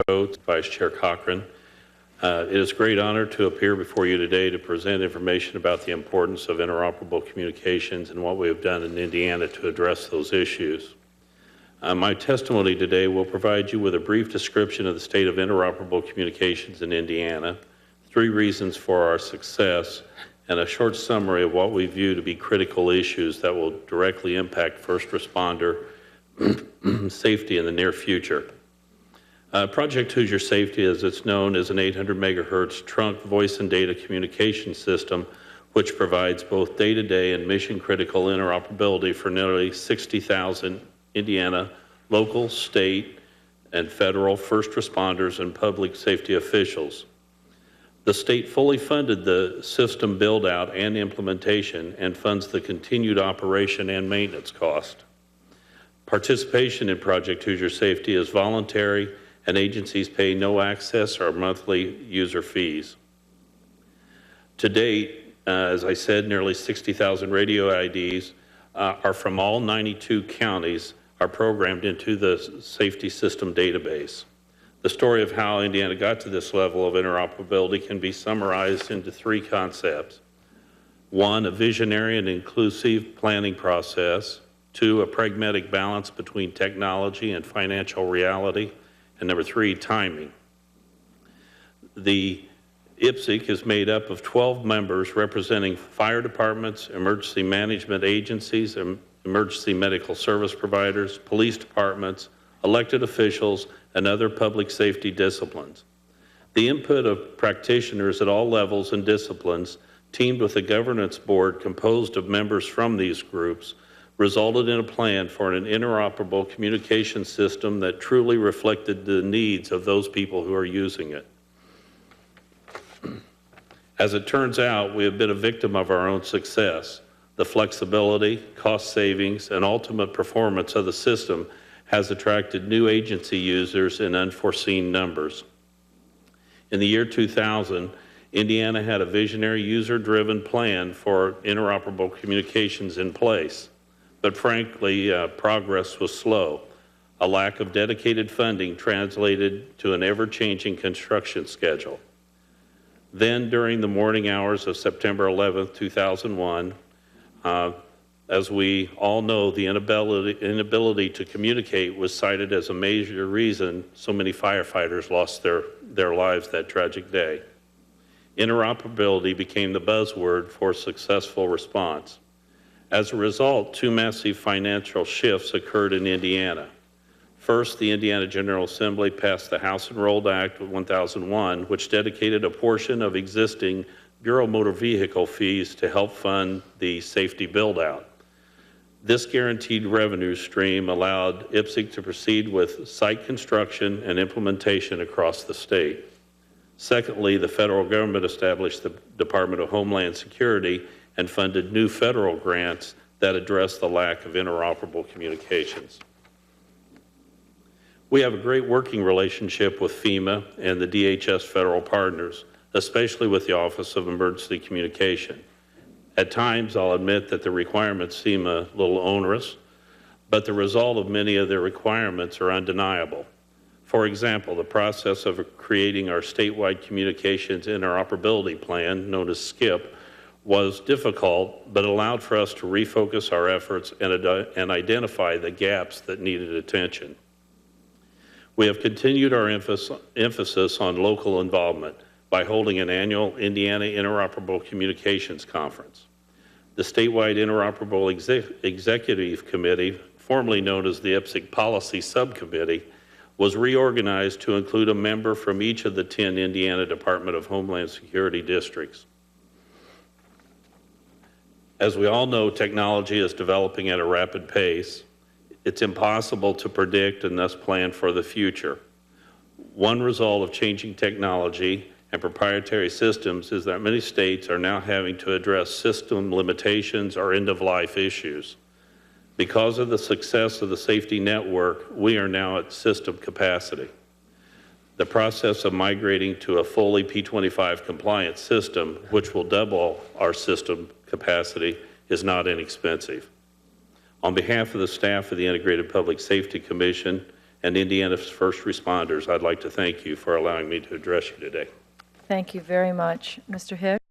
Oates, Vice Chair Cochran. It is a great honor to appear before you today to present information about the importance of interoperable communications and what we have done in Indiana to address those issues. My testimony today will provide you with a brief description of the state of interoperable communications in Indiana, 3 reasons for our success, and a short summary of what we view to be critical issues that will directly impact first responder safety in the near future. Project Hoosier Safety, as it's known, is an 800 megahertz trunk voice and data communication system which provides both day-to-day and mission-critical interoperability for nearly 60,000 Indiana local, state, and federal first responders and public safety officials. The state fully funded the system build-out and implementation and funds the continued operation and maintenance cost. Participation in Project Hoosier Safety is voluntary, and agencies pay no access or monthly user fees. To date, as I said, nearly 60,000 radio IDs are from all 92 counties are programmed into the safety system database. The story of how Indiana got to this level of interoperability can be summarized into 3 concepts. 1, a visionary and inclusive planning process. 2, a pragmatic balance between technology and financial reality. And number 3, timing. The IPSC is made up of 12 members representing fire departments, emergency management agencies, emergency medical service providers, police departments, elected officials, and other public safety disciplines. The input of practitioners at all levels and disciplines, teamed with a governance board composed of members from these groups, resulted in a plan for an interoperable communication system that truly reflected the needs of those people who are using it. As it turns out, we have been a victim of our own success. The flexibility, cost savings, and ultimate performance of the system has attracted new agency users in unforeseen numbers. In the year 2000, Indiana had a visionary user-driven plan for interoperable communications in place, but frankly, progress was slow. A lack of dedicated funding translated to an ever-changing construction schedule. Then, during the morning hours of September 11, 2001, as we all know, the inability to communicate was cited as a major reason so many firefighters lost their lives that tragic day. Interoperability became the buzzword for successful response. As a result, 2 massive financial shifts occurred in Indiana. First, the Indiana General Assembly passed the House Enrolled Act of 1001, which dedicated a portion of existing Bureau motor vehicle fees to help fund the safety build-out. This guaranteed revenue stream allowed IPSC to proceed with site construction and implementation across the state. Secondly, the federal government established the Department of Homeland Security and funded new federal grants that address the lack of interoperable communications. We have a great working relationship with FEMA and the DHS federal partners, especially with the Office of Emergency Communication. At times, I'll admit that the requirements seem a little onerous, but the result of many of their requirements are undeniable. For example, the process of creating our statewide communications interoperability plan, known as SCIP, was difficult, but allowed for us to refocus our efforts and identify the gaps that needed attention. We have continued our emphasis on local involvement by holding an annual Indiana Interoperable Communications Conference. The statewide Interoperable Executive Committee, formerly known as the IPSC Policy Subcommittee, was reorganized to include a member from each of the 10 Indiana Department of Homeland Security districts. As we all know, technology is developing at a rapid pace. It's impossible to predict and thus plan for the future. One result of changing technology and proprietary systems is that many states are now having to address system limitations or end-of-life issues. Because of the success of the safety network, we are now at system capacity. The process of migrating to a fully P25 compliant system, which will double our system capacity, is not inexpensive. On behalf of the staff of the Integrated Public Safety Commission and Indiana's first responders, I'd like to thank you for allowing me to address you today. Thank you very much. Mr. Hicks?